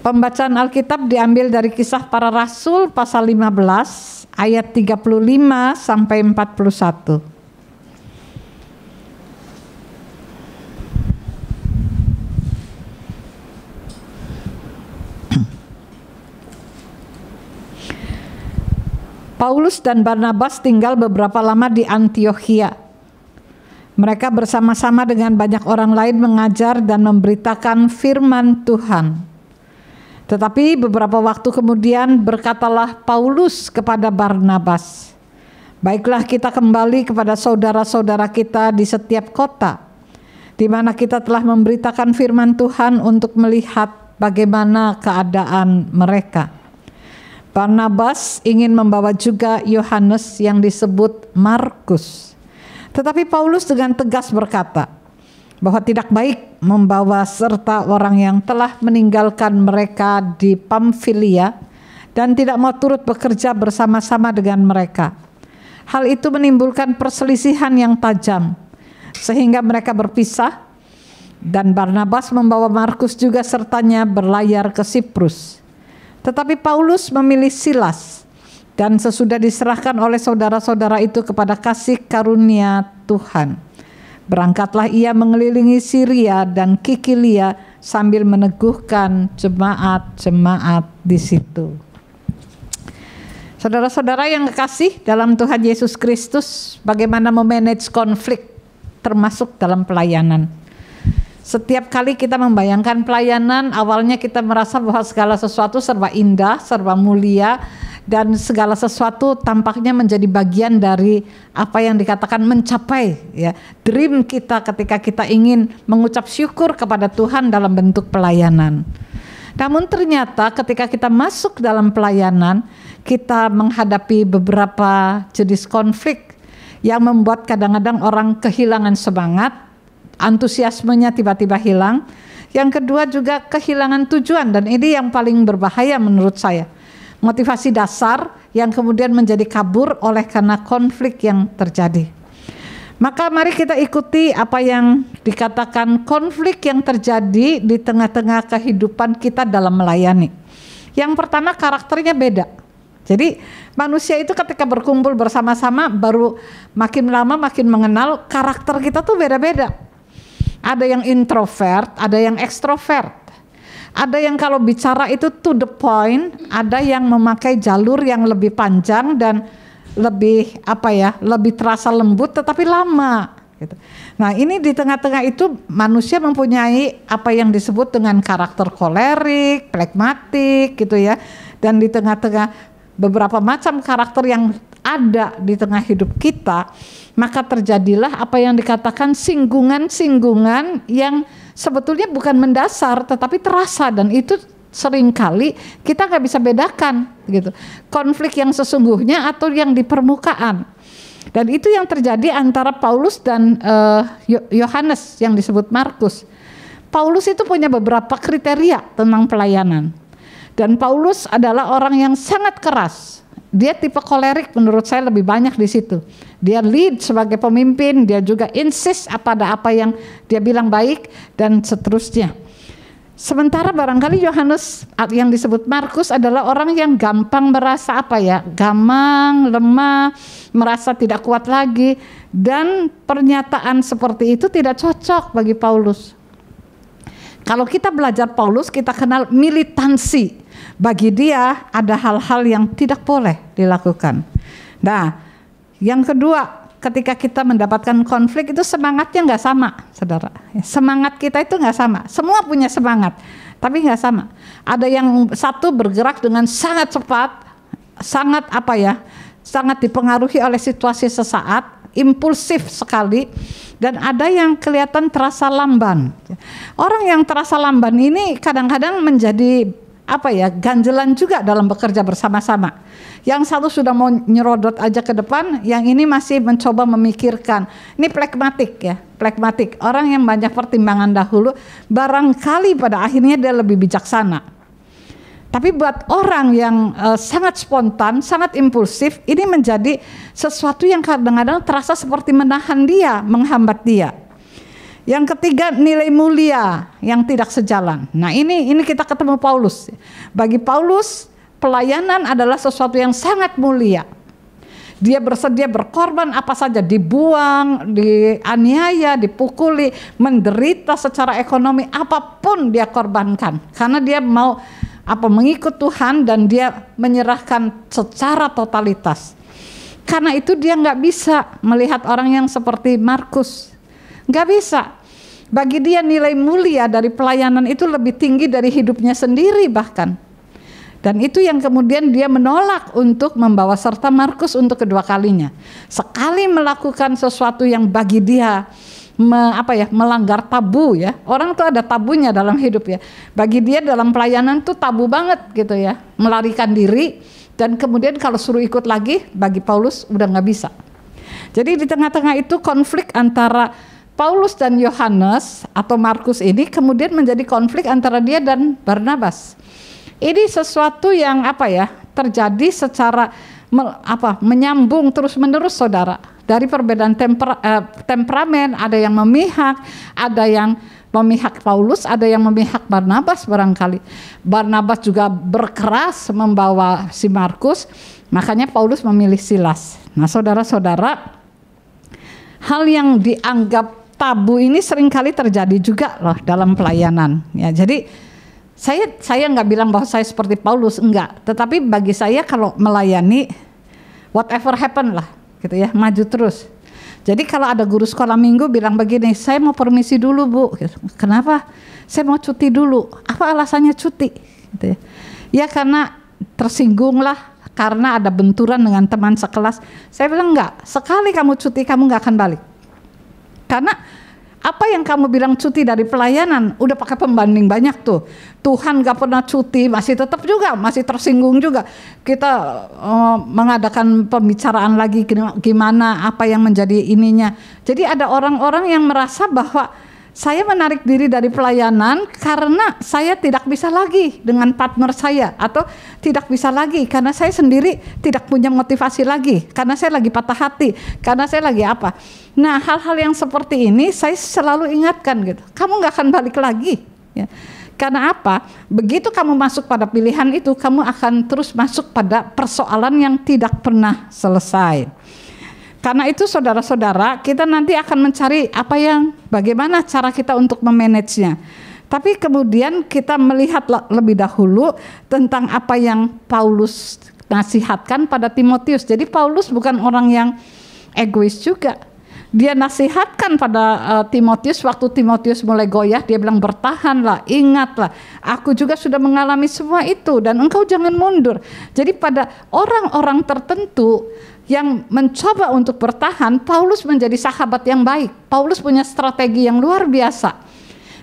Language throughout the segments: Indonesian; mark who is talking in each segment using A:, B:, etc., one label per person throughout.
A: Pembacaan Alkitab diambil dari Kisah Para Rasul pasal 15 ayat 35 sampai 41. Paulus dan Barnabas tinggal beberapa lama di Antiokhia. Mereka bersama-sama dengan banyak orang lain mengajar dan memberitakan firman Tuhan. Tetapi beberapa waktu kemudian berkatalah Paulus kepada Barnabas, "Baiklah, kita kembali kepada saudara-saudara kita di setiap kota, di mana kita telah memberitakan firman Tuhan untuk melihat bagaimana keadaan mereka." Barnabas ingin membawa juga Yohanes yang disebut Markus. Tetapi Paulus dengan tegas berkata bahwa tidak baik membawa serta orang yang telah meninggalkan mereka di Pamfilia dan tidak mau turut bekerja bersama-sama dengan mereka. Hal itu menimbulkan perselisihan yang tajam sehingga mereka berpisah, dan Barnabas membawa Markus juga sertanya berlayar ke Siprus. Tetapi Paulus memilih Silas, dan sesudah diserahkan oleh saudara-saudara itu kepada kasih karunia Tuhan, berangkatlah ia mengelilingi Syria dan Kikilia sambil meneguhkan jemaat-jemaat di situ. Saudara-saudara yang kekasih dalam Tuhan Yesus Kristus, bagaimana memanage konflik termasuk dalam pelayanan. Setiap kali kita membayangkan pelayanan, awalnya kita merasa bahwa segala sesuatu serba indah, serba mulia, dan segala sesuatu tampaknya menjadi bagian dari apa yang dikatakan mencapai ya dream kita ketika kita ingin mengucap syukur kepada Tuhan dalam bentuk pelayanan. Namun ternyata ketika kita masuk dalam pelayanan, kita menghadapi beberapa jenis konflik yang membuat kadang-kadang orang kehilangan semangat, antusiasmenya tiba-tiba hilang. Yang kedua juga kehilangan tujuan, dan ini yang paling berbahaya menurut saya. Motivasi dasar yang kemudian menjadi kabur oleh karena konflik yang terjadi. Maka mari kita ikuti apa yang dikatakan konflik yang terjadi di tengah-tengah kehidupan kita dalam melayani. Yang pertama, karakternya beda. Jadi manusia itu ketika berkumpul bersama-sama baru makin lama makin mengenal karakter kita tuh beda-beda. Ada yang introvert, ada yang ekstrovert. Ada yang kalau bicara itu to the point, ada yang memakai jalur yang lebih panjang dan lebih lebih terasa lembut tetapi lama gitu. Nah, ini di tengah-tengah itu manusia mempunyai apa yang disebut dengan karakter kolerik, flegmatik gitu ya. Dan di tengah-tengah beberapa macam karakter yang ada di tengah hidup kita, maka terjadilah apa yang dikatakan singgungan-singgungan yang sebetulnya bukan mendasar tetapi terasa, dan itu seringkali kita nggak bisa bedakan gitu, konflik yang sesungguhnya atau yang di permukaan. Dan itu yang terjadi antara Paulus dan Yohanes yang disebut Markus. Paulus itu punya beberapa kriteria tentang pelayanan, dan Paulus adalah orang yang sangat keras. Dia tipe kolerik, menurut saya lebih banyak di situ. Dia lead sebagai pemimpin, dia juga insist pada apa yang dia bilang baik dan seterusnya. Sementara barangkali Yohanes yang disebut Markus adalah orang yang gampang merasa gamang, lemah, merasa tidak kuat lagi, dan pernyataan seperti itu tidak cocok bagi Paulus. Kalau kita belajar Paulus, kita kenal militansi. Bagi dia ada hal-hal yang tidak boleh dilakukan. Nah, yang kedua, ketika kita mendapatkan konflik itu semangatnya nggak sama, saudara. Semangat kita itu nggak sama. Semua punya semangat, tapi nggak sama. Ada yang satu bergerak dengan sangat cepat, sangat sangat dipengaruhi oleh situasi sesaat, impulsif sekali, dan ada yang kelihatan terasa lamban. Orang yang terasa lamban ini kadang-kadang menjadi ganjelan juga dalam bekerja bersama-sama. Yang satu sudah mau nyerodot aja ke depan, yang ini masih mencoba memikirkan. Ini pragmatik. Orang yang banyak pertimbangan dahulu, barangkali pada akhirnya dia lebih bijaksana. Tapi buat orang yang sangat spontan, sangat impulsif, ini menjadi sesuatu yang kadang-kadang terasa seperti menahan dia, menghambat dia. Yang ketiga, nilai mulia yang tidak sejalan. Nah, ini kita ketemu Paulus. Bagi Paulus, pelayanan adalah sesuatu yang sangat mulia. Dia bersedia berkorban apa saja, dibuang, dianiaya, dipukuli, menderita secara ekonomi, apapun dia korbankan. Karena dia mau mengikut Tuhan dan dia menyerahkan secara totalitas. Karena itu dia nggak bisa melihat orang yang seperti Markus. Nggak bisa. Bagi dia nilai mulia dari pelayanan itu lebih tinggi dari hidupnya sendiri bahkan. Dan itu yang kemudian dia menolak untuk membawa serta Markus untuk kedua kalinya. Sekali melakukan sesuatu yang bagi dia melanggar tabu ya. Orang tuh ada tabunya dalam hidup ya. Bagi dia dalam pelayanan tuh tabu banget gitu ya. Melarikan diri, dan kemudian kalau suruh ikut lagi, bagi Paulus udah nggak bisa. Jadi di tengah-tengah itu konflik antara Paulus dan Yohanes atau Markus ini kemudian menjadi konflik antara dia dan Barnabas. Ini sesuatu yang terjadi secara menyambung terus-menerus, saudara. Dari perbedaan temperamen, ada yang memihak, ada yang memihak Paulus, ada yang memihak Barnabas barangkali. Barnabas juga berkeras membawa si Markus, makanya Paulus memilih Silas. Nah, saudara-saudara, hal yang dianggap tabu ini seringkali terjadi juga loh dalam pelayanan. Ya, jadi saya nggak bilang bahwa saya seperti Paulus, enggak. Tetapi bagi saya kalau melayani, whatever happen lah, gitu ya, maju terus. Jadi kalau ada guru sekolah minggu bilang begini, saya mau permisi dulu Bu. Kenapa? Saya mau cuti dulu. Apa alasannya cuti? Gitu ya. Ya karena tersinggung lah, karena ada benturan dengan teman sekelas. Saya bilang enggak, sekali kamu cuti kamu nggak akan balik. Karena apa yang kamu bilang cuti dari pelayanan, udah pakai pembanding banyak tuh. Tuhan gak pernah cuti, masih tetap juga, masih tersinggung juga. Kita mengadakan pembicaraan lagi gimana, apa yang menjadi ininya. Jadi ada orang-orang yang merasa bahwa saya menarik diri dari pelayanan karena saya tidak bisa lagi dengan partner saya, atau tidak bisa lagi karena saya sendiri tidak punya motivasi lagi, karena saya lagi patah hati, karena saya lagi apa. Nah, hal-hal yang seperti ini saya selalu ingatkan gitu, kamu gak akan balik lagi ya. Karena apa? Begitu kamu masuk pada pilihan itu, kamu akan terus masuk pada persoalan yang tidak pernah selesai. Karena itu saudara-saudara, kita nanti akan mencari bagaimana cara kita untuk memanagenya. Tapi kemudian kita melihat lebih dahulu tentang apa yang Paulus nasihatkan pada Timotius. Jadi Paulus bukan orang yang egois juga. Dia nasihatkan pada Timotius waktu Timotius mulai goyah, dia bilang bertahanlah, ingatlah, aku juga sudah mengalami semua itu dan engkau jangan mundur. Jadi pada orang-orang tertentu yang mencoba untuk bertahan, Paulus menjadi sahabat yang baik. Paulus punya strategi yang luar biasa.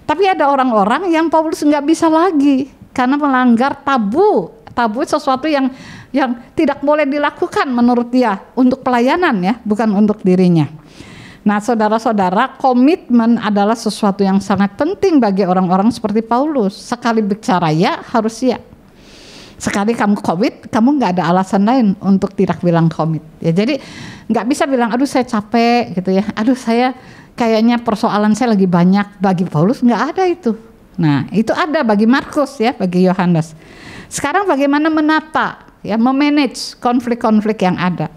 A: Tapi ada orang-orang yang Paulus nggak bisa lagi karena melanggar tabu. Tabu sesuatu yang tidak boleh dilakukan menurut dia untuk pelayanan ya, bukan untuk dirinya. Nah, saudara-saudara, komitmen adalah sesuatu yang sangat penting bagi orang-orang seperti Paulus. Sekali bicara ya, harus ya. Sekali kamu komit, kamu nggak ada alasan lain untuk tidak bilang komit. Ya, jadi nggak bisa bilang, aduh saya capek gitu ya, aduh saya kayaknya persoalan saya lagi banyak. Bagi Paulus nggak ada itu. Nah, itu ada bagi Markus ya, bagi Yohanes. Sekarang bagaimana menata, ya, memanage konflik-konflik yang ada.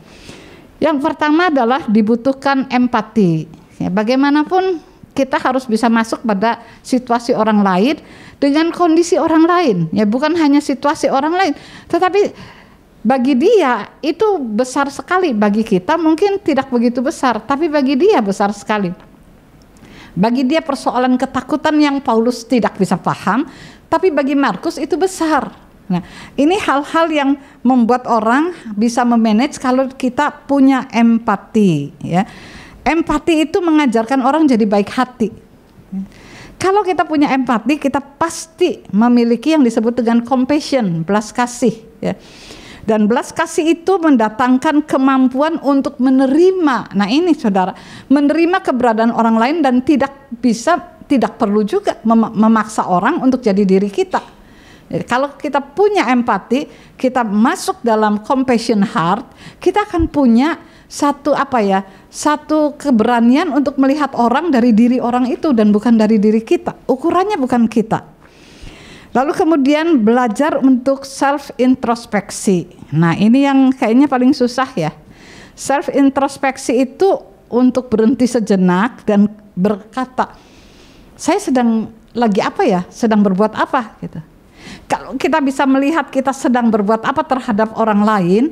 A: Yang pertama adalah dibutuhkan empati. Ya, bagaimanapun kita harus bisa masuk pada situasi orang lain dengan kondisi orang lain. Ya, bukan hanya situasi orang lain, tetapi bagi dia itu besar sekali. Bagi kita mungkin tidak begitu besar, tapi bagi dia besar sekali. Bagi dia persoalan ketakutan yang Paulus tidak bisa paham, tapi bagi Markus itu besar. Nah, ini hal-hal yang membuat orang bisa memanage kalau kita punya empati, ya. Empati itu mengajarkan orang jadi baik hati. Kalau kita punya empati, kita pasti memiliki yang disebut dengan compassion, belas kasih, ya. Dan belas kasih itu mendatangkan kemampuan untuk menerima. Nah, ini saudara, menerima keberadaan orang lain dan tidak perlu juga memaksa orang untuk jadi diri kita. Jadi, kalau kita punya empati, kita masuk dalam compassion heart, kita akan punya satu keberanian untuk melihat orang dari diri orang itu dan bukan dari diri kita. Ukurannya bukan kita. Lalu kemudian belajar untuk self introspeksi. Nah, ini yang kayaknya paling susah ya. Self introspeksi itu untuk berhenti sejenak dan berkata, saya sedang lagi apa ya? Sedang berbuat apa gitu. Kalau kita bisa melihat kita sedang berbuat apa terhadap orang lain,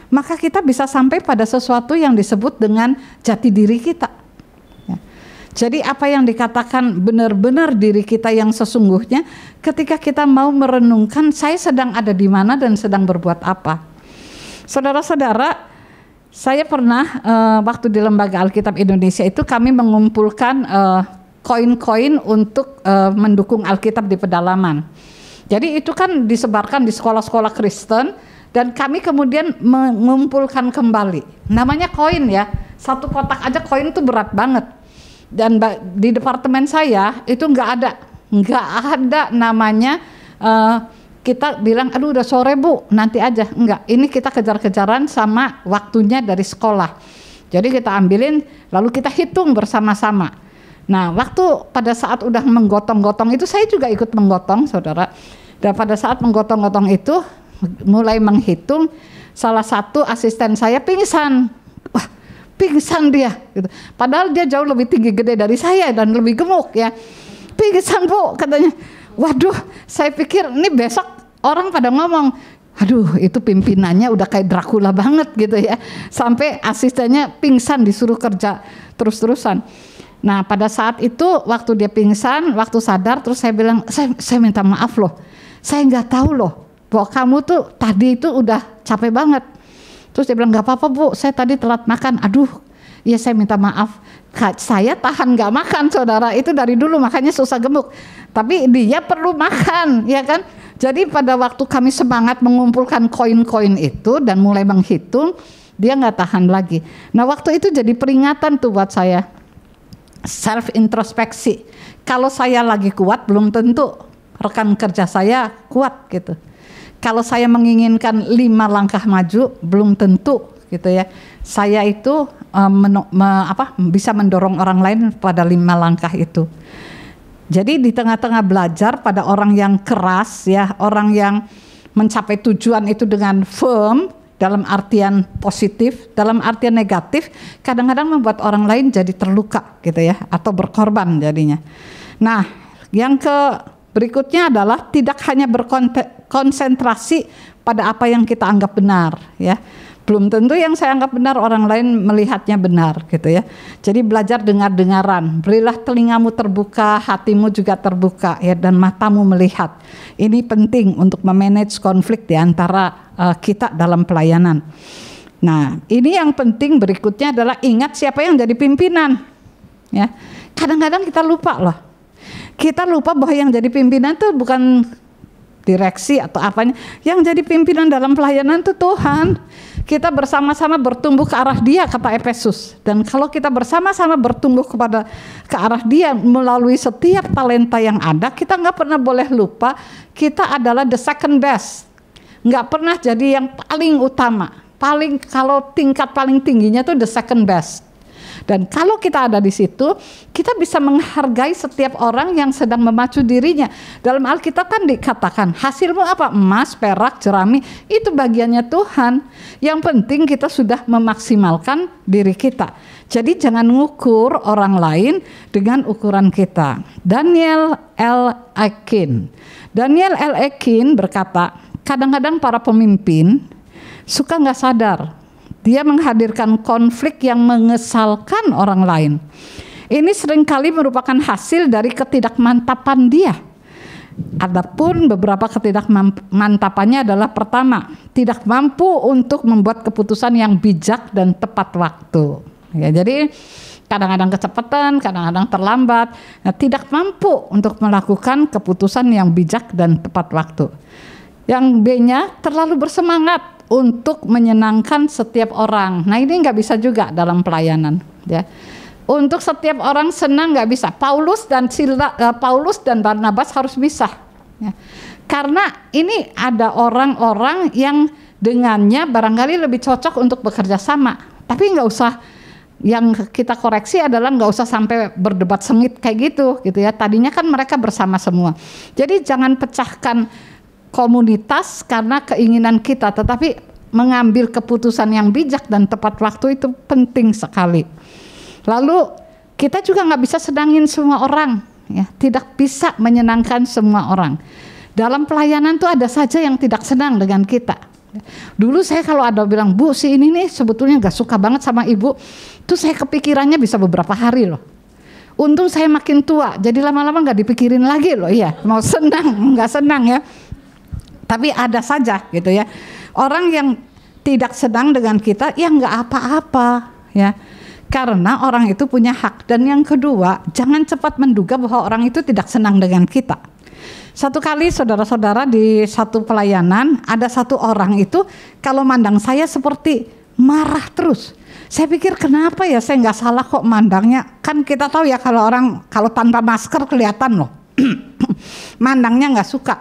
A: maka kita bisa sampai pada sesuatu yang disebut dengan jati diri kita. Ya. Jadi apa yang dikatakan benar-benar diri kita yang sesungguhnya ketika kita mau merenungkan saya sedang ada di mana dan sedang berbuat apa. Saudara-saudara, saya pernah waktu di Lembaga Alkitab Indonesia itu kami mengumpulkan koin-koin untuk mendukung Alkitab di pedalaman. Jadi itu kan disebarkan di sekolah-sekolah Kristen dan kami kemudian mengumpulkan kembali. Namanya koin ya, satu kotak aja koin itu berat banget. Dan di departemen saya itu nggak ada namanya kita bilang aduh udah sore Bu, nanti aja. Enggak, ini kita kejar-kejaran sama waktunya dari sekolah. Jadi kita ambilin lalu kita hitung bersama-sama. Nah, waktu pada saat udah menggotong-gotong itu saya juga ikut menggotong, saudara. Dan pada saat menggotong-gotong itu mulai menghitung, salah satu asisten saya pingsan. Wah, pingsan dia gitu. Padahal dia jauh lebih tinggi gede dari saya dan lebih gemuk ya. Pingsan Bu katanya. Waduh, saya pikir ini besok orang pada ngomong, aduh itu pimpinannya udah kayak Dracula banget gitu ya. Sampai asistennya pingsan disuruh kerja terus-terusan. Nah pada saat itu waktu dia pingsan, waktu sadar terus saya bilang, saya minta maaf loh, saya nggak tahu loh bahwa kamu tuh tadi itu udah capek banget. Terus dia bilang nggak apa-apa Bu, saya tadi telat makan. Aduh, ya saya minta maaf, saya tahan nggak makan saudara, itu dari dulu makanya susah gemuk. Tapi dia perlu makan, ya kan? Jadi pada waktu kami semangat mengumpulkan koin-koin itu dan mulai menghitung, dia nggak tahan lagi. Nah waktu itu jadi peringatan tuh buat saya. Self introspeksi. Kalau saya lagi kuat belum tentu rekan kerja saya kuat gitu. Kalau saya menginginkan 5 langkah maju belum tentu gitu ya. Saya itu bisa mendorong orang lain pada 5 langkah itu. Jadi di tengah-tengah belajar pada orang yang keras ya, orang yang mencapai tujuan itu dengan firm, dalam artian positif, dalam artian negatif, kadang-kadang membuat orang lain jadi terluka gitu ya, atau berkorban jadinya. Nah, yang berikutnya adalah tidak hanya berkonsentrasi pada apa yang kita anggap benar ya. Belum tentu yang saya anggap benar orang lain melihatnya benar gitu ya. Jadi belajar dengar-dengaran, berilah telingamu terbuka, hatimu juga terbuka ya, dan matamu melihat. Ini penting untuk memanage konflik di antara kita dalam pelayanan. Nah, ini yang penting berikutnya adalah ingat siapa yang jadi pimpinan. Ya, kadang-kadang kita lupa loh. Kita lupa bahwa yang jadi pimpinan itu bukan direksi atau apanya. Yang jadi pimpinan dalam pelayanan itu Tuhan. Kita bersama-sama bertumbuh ke arah Dia, kata Efesus. Dan kalau kita bersama-sama bertumbuh ke arah Dia melalui setiap talenta yang ada, kita nggak pernah boleh lupa kita adalah the second best. Nggak pernah jadi yang paling utama. Kalau tingkat paling tingginya tuh the second best. Dan kalau kita ada di situ, kita bisa menghargai setiap orang yang sedang memacu dirinya. Dalam Alkitab kan dikatakan, hasilmu apa? Emas, perak, jerami, itu bagiannya Tuhan. Yang penting kita sudah memaksimalkan diri kita. Jadi jangan ngukur orang lain dengan ukuran kita. Daniel L. Akin berkata, kadang-kadang para pemimpin suka nggak sadar. Dia menghadirkan konflik yang mengesalkan orang lain. Ini seringkali merupakan hasil dari ketidakmantapan dia. Adapun beberapa ketidakmantapannya adalah pertama, tidak mampu untuk membuat keputusan yang bijak dan tepat waktu. Ya, jadi kadang-kadang kecepatan, kadang-kadang terlambat. Nah, tidak mampu untuk melakukan keputusan yang bijak dan tepat waktu. Yang B-nya terlalu bersemangat untuk menyenangkan setiap orang. Nah ini nggak bisa juga dalam pelayanan ya. Untuk setiap orang senang nggak bisa. Paulus dan Barnabas harus bisa ya. Karena ini ada orang-orang yang dengannya barangkali lebih cocok untuk bekerja sama. Tapi nggak usah, yang kita koreksi adalah nggak usah sampai berdebat sengit kayak gitu ya. Tadinya kan mereka bersama semua. Jadi jangan pecahkan komunitas karena keinginan kita, tetapi mengambil keputusan yang bijak dan tepat waktu itu penting sekali. Lalu kita juga nggak bisa senangin semua orang, ya, tidak bisa menyenangkan semua orang. Dalam pelayanan tuh ada saja yang tidak senang dengan kita. Dulu saya kalau ada bilang, Bu, si ini nih sebetulnya gak suka banget sama ibu, tuh saya kepikirannya bisa beberapa hari loh. Untung saya makin tua, jadi lama-lama gak dipikirin lagi loh. Iya, mau senang, gak senang ya. Tapi ada saja gitu ya, orang yang tidak senang dengan kita, ya gak apa-apa ya. Karena orang itu punya hak. Dan yang kedua, jangan cepat menduga bahwa orang itu tidak senang dengan kita. Satu kali saudara-saudara di satu pelayanan, ada satu orang itu kalau mandang saya seperti marah terus. Saya pikir kenapa ya, saya nggak salah kok mandangnya. Kan kita tahu ya kalau orang kalau tanpa masker kelihatan loh. Mandangnya nggak suka.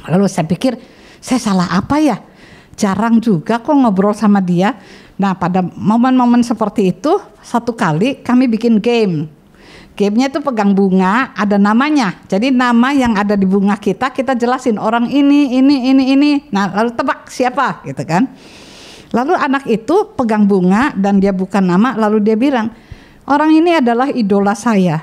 A: Lalu saya pikir saya salah apa ya? Jarang juga kok ngobrol sama dia. Nah pada momen-momen seperti itu, satu kali kami bikin game. Game-nya itu pegang bunga, ada namanya. Jadi nama yang ada di bunga kita jelasin orang ini. Nah, lalu tebak siapa gitu kan. Lalu anak itu pegang bunga dan dia bukan nama, lalu dia bilang, orang ini adalah idola saya.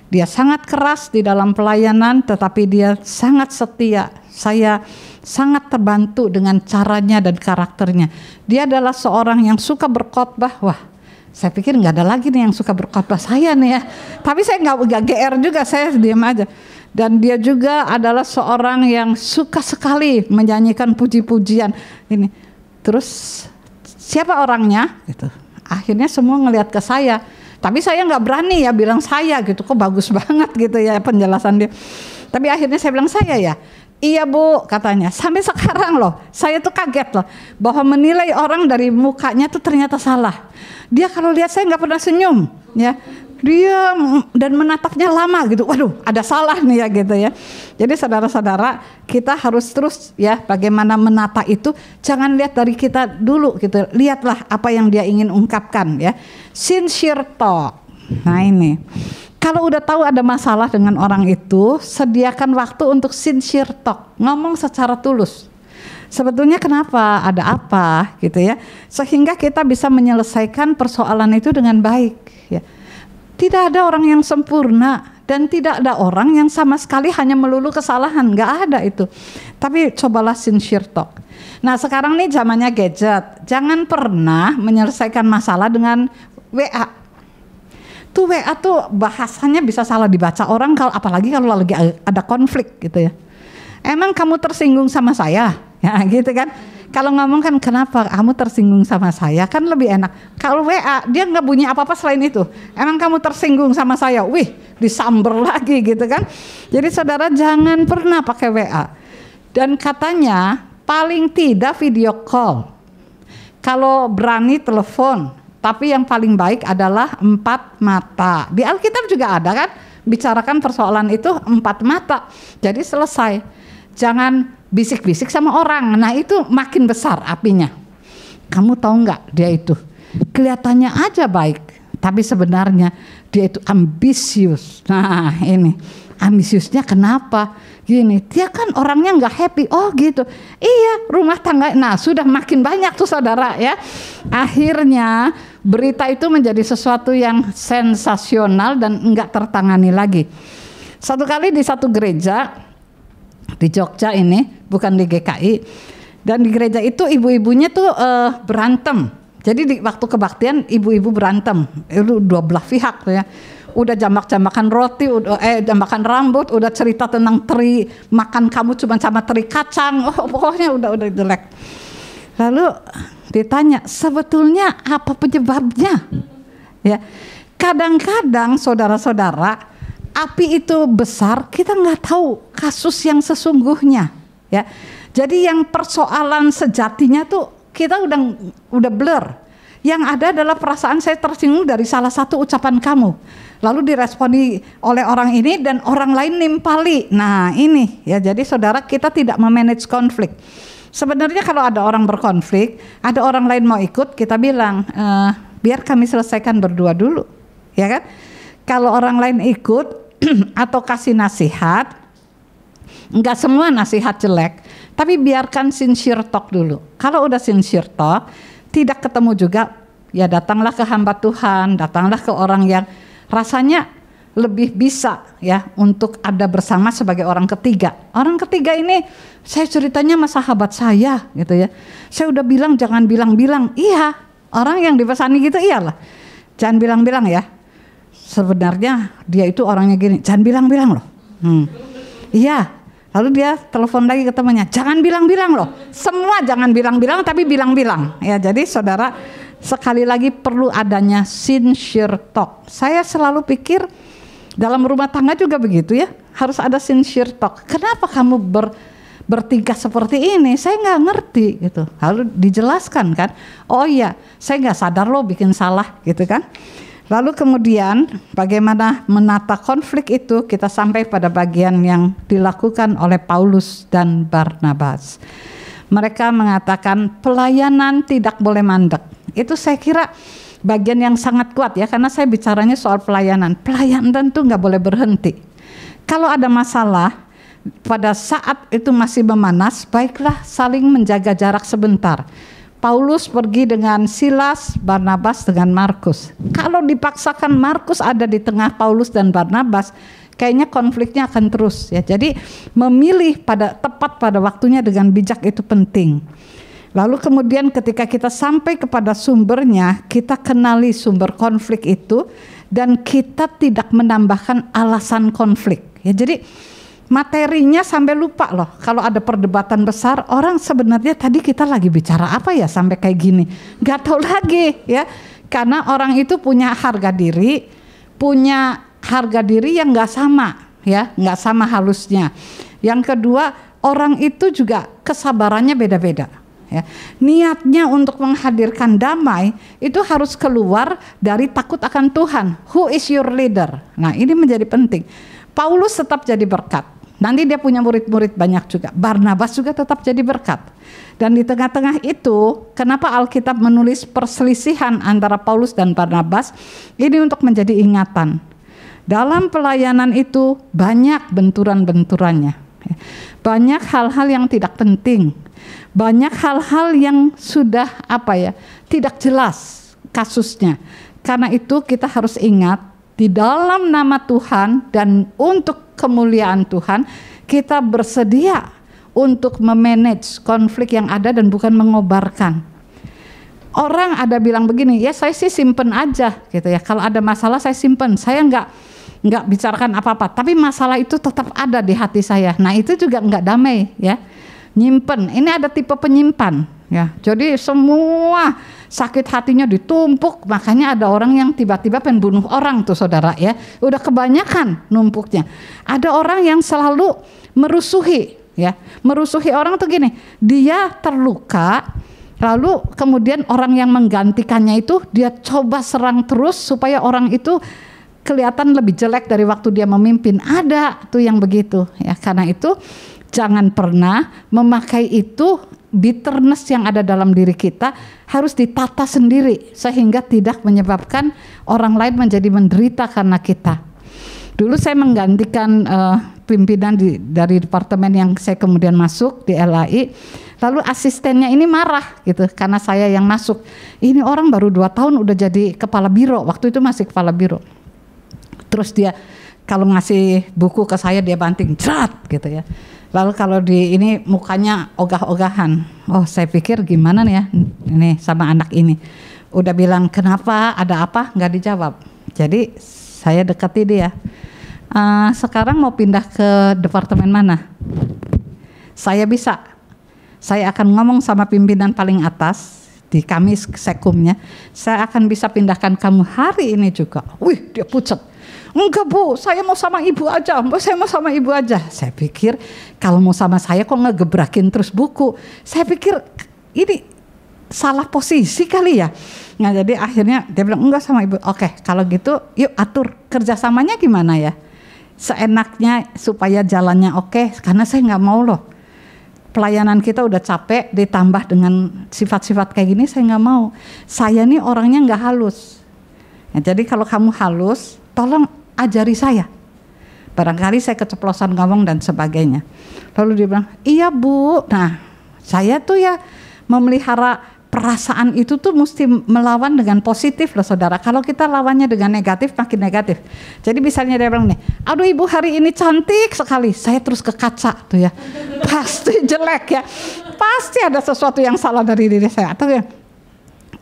A: Dia sangat keras di dalam pelayanan, tetapi dia sangat setia. Saya sangat terbantu dengan caranya dan karakternya. Dia adalah seorang yang suka berkhotbah. Wah, saya pikir nggak ada lagi nih yang suka berkhotbah saya nih ya. Tapi saya nggak GR juga, saya diam aja. Dan dia juga adalah seorang yang suka sekali menyanyikan puji-pujian ini. Terus siapa orangnya? Gitu. Akhirnya semua ngelihat ke saya. Tapi saya nggak berani ya bilang saya gitu. Kok bagus banget gitu ya penjelasan dia. Tapi akhirnya saya bilang saya ya. Iya Bu, katanya. Sampai sekarang loh, saya tuh kaget loh bahwa menilai orang dari mukanya tuh ternyata salah. Dia kalau lihat saya nggak pernah senyum, ya. Dia dan menatapnya lama gitu. Waduh, ada salah nih ya gitu ya. Jadi saudara-saudara, kita harus terus ya bagaimana menata itu. Jangan lihat dari kita dulu gitu. Lihatlah apa yang dia ingin ungkapkan ya. Sincere talk. Nah ini. Kalau udah tahu ada masalah dengan orang itu, sediakan waktu untuk sincere talk, ngomong secara tulus. Sebetulnya kenapa, ada apa gitu ya, sehingga kita bisa menyelesaikan persoalan itu dengan baik. Ya. Tidak ada orang yang sempurna dan tidak ada orang yang sama sekali hanya melulu kesalahan, nggak ada itu. Tapi cobalah sincere talk. Nah sekarang nih zamannya gadget, jangan pernah menyelesaikan masalah dengan WA. Tuh WA tuh bahasanya bisa salah dibaca orang, kalau apalagi kalau lagi ada konflik gitu ya. Emang kamu tersinggung sama saya? Ya gitu kan. Kalau ngomong kan kenapa kamu tersinggung sama saya, kan lebih enak. Kalau WA dia nggak bunyi apa-apa selain itu. Emang kamu tersinggung sama saya? Wih, disamber lagi gitu kan. Jadi saudara jangan pernah pakai WA. Dan katanya paling tidak video call. Kalau berani telepon. Tapi yang paling baik adalah 4 mata. Di Alkitab juga ada kan, bicarakan persoalan itu 4 mata. Jadi selesai. Jangan bisik-bisik sama orang. Nah itu makin besar apinya. Kamu tahu nggak dia itu kelihatannya aja baik, tapi sebenarnya dia itu ambisius. Nah ini ambisiusnya kenapa? Gini, dia kan orangnya nggak happy. Oh gitu. Iya, rumah tangga. Nah sudah makin banyak tuh saudara ya. Akhirnya berita itu menjadi sesuatu yang sensasional dan nggak tertangani lagi. Satu kali di satu gereja di Jogja ini, bukan di GKI, dan di gereja itu ibu-ibunya tuh berantem. Jadi di waktu kebaktian ibu-ibu berantem, itu dua belah pihak tuh ya. Udah jambak-jambakan roti, jambakan rambut, udah cerita tentang teri makan kamu cuma sama teri kacang, pokoknya udah jelek. Lalu ditanya sebetulnya apa penyebabnya? Ya, kadang-kadang saudara-saudara api itu besar, kita nggak tahu kasus yang sesungguhnya. Ya, jadi yang persoalan sejatinya tuh kita udah blur. Yang ada adalah perasaan saya tersinggung dari salah satu ucapan kamu. Lalu diresponi oleh orang ini dan orang lain nimpali. Nah ini ya, jadi saudara kita tidak memanage konflik. Sebenarnya kalau ada orang berkonflik, ada orang lain mau ikut, kita bilang, biar kami selesaikan berdua dulu, ya kan? Kalau orang lain ikut atau kasih nasihat, enggak semua nasihat jelek, tapi biarkan sincere talk dulu. Kalau udah sincere talk, tidak ketemu juga, ya datanglah ke hamba Tuhan, datanglah ke orang yang rasanya lebih bisa ya untuk ada bersama sebagai orang ketiga. Orang ketiga ini saya ceritanya sama sahabat saya gitu ya. Saya udah bilang jangan bilang-bilang. Iya, orang yang dipesani gitu iyalah. Jangan bilang-bilang ya. Sebenarnya dia itu orangnya gini, jangan bilang-bilang loh. Iya. Lalu dia telepon lagi ke temannya, jangan bilang-bilang loh. Semua jangan bilang-bilang tapi bilang-bilang. Ya, jadi saudara sekali lagi perlu adanya sincere talk. Saya selalu pikir dalam rumah tangga juga begitu ya, harus ada sincere talk. Kenapa kamu bertingkah seperti ini? Saya nggak ngerti gitu. Lalu dijelaskan kan, oh iya saya nggak sadar loh bikin salah gitu kan. Lalu kemudian bagaimana menata konflik itu, kita sampai pada bagian yang dilakukan oleh Paulus dan Barnabas. Mereka mengatakan pelayanan tidak boleh mandek. Itu saya kira bagian yang sangat kuat ya, karena saya bicaranya soal pelayanan. Pelayanan itu nggak boleh berhenti. Kalau ada masalah, pada saat itu masih memanas, baiklah saling menjaga jarak sebentar. Paulus pergi dengan Silas, Barnabas dengan Markus. Kalau dipaksakan Markus ada di tengah Paulus dan Barnabas, kayaknya konfliknya akan terus ya. Jadi memilih tepat pada waktunya dengan bijak itu penting. Lalu kemudian ketika kita sampai kepada sumbernya, kita kenali sumber konflik itu dan kita tidak menambahkan alasan konflik. Ya, jadi materinya sampai lupa loh. Kalau ada perdebatan besar, orang sebenarnya tadi kita lagi bicara apa ya sampai kayak gini. Gak tahu lagi ya. Karena orang itu punya harga diri yang gak sama ya, gak sama halusnya. Yang kedua, orang itu juga kesabarannya beda-beda. Ya. Niatnya untuk menghadirkan damai itu harus keluar dari takut akan Tuhan. Who is your leader? Nah, ini menjadi penting. Paulus tetap jadi berkat. Nanti dia punya murid-murid banyak juga. Barnabas juga tetap jadi berkat. Dan di tengah-tengah itu, kenapa Alkitab menulis perselisihan antara Paulus dan Barnabas? Ini untuk menjadi ingatan. Dalam pelayanan itu banyak benturan-benturannya. Banyak hal-hal yang tidak penting. Banyak hal-hal yang sudah tidak jelas kasusnya. Karena itu kita harus ingat, di dalam nama Tuhan dan untuk kemuliaan Tuhan, kita bersedia untuk memanage konflik yang ada dan bukan mengobarkan. Orang ada bilang begini, ya saya sih simpen aja gitu ya. Kalau ada masalah saya simpen, saya nggak bicarakan apa-apa. Tapi masalah itu tetap ada di hati saya. Nah itu juga nggak damai ya. Nyimpen, ini ada tipe penyimpan ya. Jadi semua sakit hatinya ditumpuk, makanya ada orang yang tiba-tiba pengen bunuh orang tuh saudara ya. Udah kebanyakan numpuknya. Ada orang yang selalu merusuhi ya. Merusuhi orang tuh gini, dia terluka, lalu kemudian orang yang menggantikannya itu dia coba serang terus supaya orang itu kelihatan lebih jelek dari waktu dia memimpin. Ada tuh yang begitu ya. Karena itu jangan pernah memakai itu, bitterness yang ada dalam diri kita harus ditata sendiri sehingga tidak menyebabkan orang lain menjadi menderita karena kita. Dulu saya menggantikan pimpinan dari departemen yang saya kemudian masuk di LAI, lalu asistennya ini marah gitu karena saya yang masuk. Ini orang baru 2 tahun udah jadi kepala biro, waktu itu masih kepala biro. Terus dia kalau ngasih buku ke saya dia banting, jrat gitu ya. Lalu kalau di ini mukanya ogah-ogahan. Oh saya pikir gimana nih ya ini sama anak ini. Udah bilang kenapa, ada apa, nggak dijawab. Jadi saya dekati dia. Sekarang mau pindah ke departemen mana? Saya bisa. Saya akan ngomong sama pimpinan paling atas di kami sekumnya. Saya akan bisa pindahkan kamu hari ini juga. Wih dia pucat. Enggak Bu, saya mau sama ibu aja. Saya mau sama ibu aja. Saya pikir kalau mau sama saya kok ngegebrakin terus buku. Saya pikir ini salah posisi kali ya. Nah jadi akhirnya dia bilang enggak sama ibu. Oke kalau gitu yuk atur kerjasamanya gimana ya. Seenaknya supaya jalannya oke. Karena saya nggak mau loh pelayanan kita udah capek, ditambah dengan sifat-sifat kayak gini, saya nggak mau. Saya nih orangnya nggak halus. Ya, jadi kalau kamu halus, tolong ajari saya. Barangkali saya keceplosan ngomong dan sebagainya. Lalu dia bilang, iya Bu. Nah, saya tuh ya memelihara perasaan itu tuh mesti melawan dengan positif loh saudara. Kalau kita lawannya dengan negatif, makin negatif. Jadi misalnya dia bilang nih, aduh Ibu hari ini cantik sekali. Saya terus ke kaca tuh ya. Pasti jelek ya. Pasti ada sesuatu yang salah dari diri saya. Atau ya,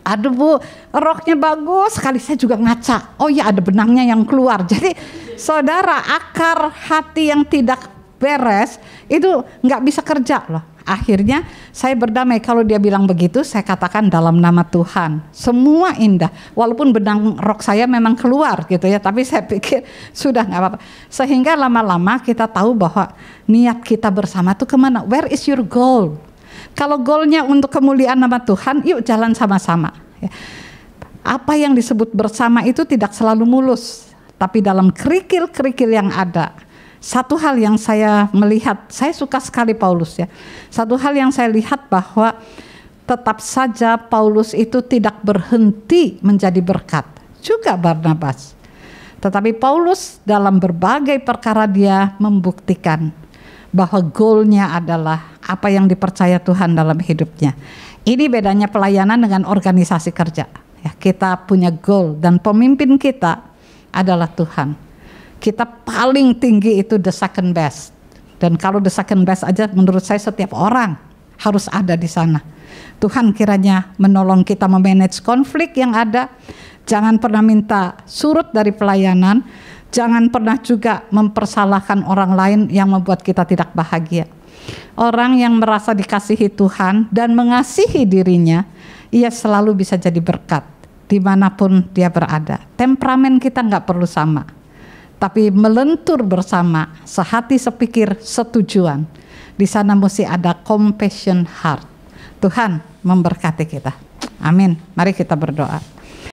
A: aduh Bu, roknya bagus sekali, saya juga ngaca. Oh ya, ada benangnya yang keluar. Jadi saudara, akar hati yang tidak beres itu nggak bisa kerja loh. Akhirnya saya berdamai. Kalau dia bilang begitu, saya katakan dalam nama Tuhan, semua indah. Walaupun benang rok saya memang keluar gitu ya, tapi saya pikir sudah nggak apa-apa. Sehingga lama-lama kita tahu bahwa niat kita bersama itu kemana? Where is your goal? Kalau goalnya untuk kemuliaan nama Tuhan, yuk jalan sama-sama. Apa yang disebut bersama itu tidak selalu mulus, tapi dalam kerikil-kerikil yang ada. Satu hal yang saya melihat, saya suka sekali Paulus ya. Satu hal yang saya lihat bahwa tetap saja Paulus itu tidak berhenti menjadi berkat. Juga Barnabas. Tetapi Paulus dalam berbagai perkara dia membuktikan bahwa goalnya adalah apa yang dipercaya Tuhan dalam hidupnya. Ini bedanya pelayanan dengan organisasi kerja. Ya, kita punya goal dan pemimpin kita adalah Tuhan. Kita paling tinggi itu the second best. Dan kalau the second best aja menurut saya setiap orang harus ada di sana. Tuhan kiranya menolong kita memanage konflik yang ada. Jangan pernah minta surut dari pelayanan. Jangan pernah juga mempersalahkan orang lain yang membuat kita tidak bahagia. Orang yang merasa dikasihi Tuhan dan mengasihi dirinya, ia selalu bisa jadi berkat dimanapun dia berada. Temperamen kita nggak perlu sama, tapi melentur bersama, sehati sepikir setujuan. Di sana mesti ada compassion heart. Tuhan memberkati kita. Amin. Mari kita berdoa.